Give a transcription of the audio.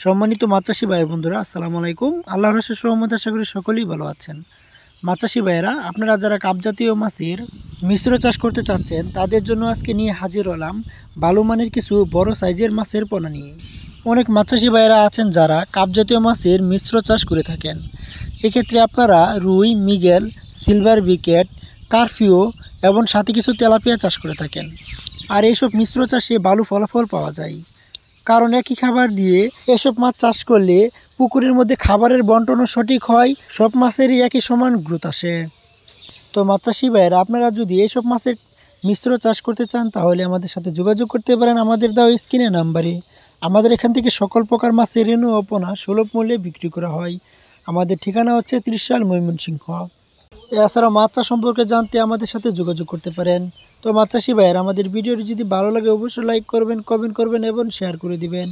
সম্মানিত মাছ চাষি ভাই বন্ধুরা, আসসালামু আলাইকুম। আল্লাহর অশেষ রহমতে আশা করি সকলেই ভালো আছেন। মাছ চাষি ভাইয়েরা, আপনারা যারা কাপ জাতীয় মাছের মিশ্র চাষ করতে চাচ্ছেন তাদের জন্য আজকে নিয়ে হাজির হলাম ভালো মানের কিছু বড় সাইজের মাছের পোনা নিয়ে। অনেক মাছ চাষি ভাইয়েরা আছেন যারা কাপ জাতীয় মাছের মিশ্র চাষ করে থাকেন। এক্ষেত্রে আপনারা রুই, মৃগেল, সিলভার বিকেট, কারফিউ এবং সাথে কিছু তেলাপিয়া চাষ করে থাকেন। আর এইসব মিশ্র চাষে ভালো ফলাফল পাওয়া যায়, কারণ একই খাবার দিয়ে এসব মাছ চাষ করলে পুকুরের মধ্যে খাবারের বন্টনও সঠিক হয়, সব মাছেরই একই সমান গ্রোথ আসে। তো মাছ চাষি ভাইয়েরা, আপনারা যদি এইসব মাছের মিশ্র চাষ করতে চান তাহলে আমাদের সাথে যোগাযোগ করতে পারেন আমাদের দেওয়া স্ক্রিনের নাম্বারে। আমাদের এখান থেকে সকল প্রকার মাছের রেণু ও পোনা সুলভ মূল্যে বিক্রি করা হয়। আমাদের ঠিকানা হচ্ছে ত্রিশাল, ময়মনসিংহ। এছাড়াও মাছ চাষ সম্পর্কে জানতে আমাদের সাথে যোগাযোগ করতে পারেন। তো মাছ চাষি ভাইয়েরা, আমাদের ভিডিওটি যদি ভালো লাগে অবশ্যই লাইক করবেন, কমেন্ট করবেন এবং শেয়ার করে দিবেন।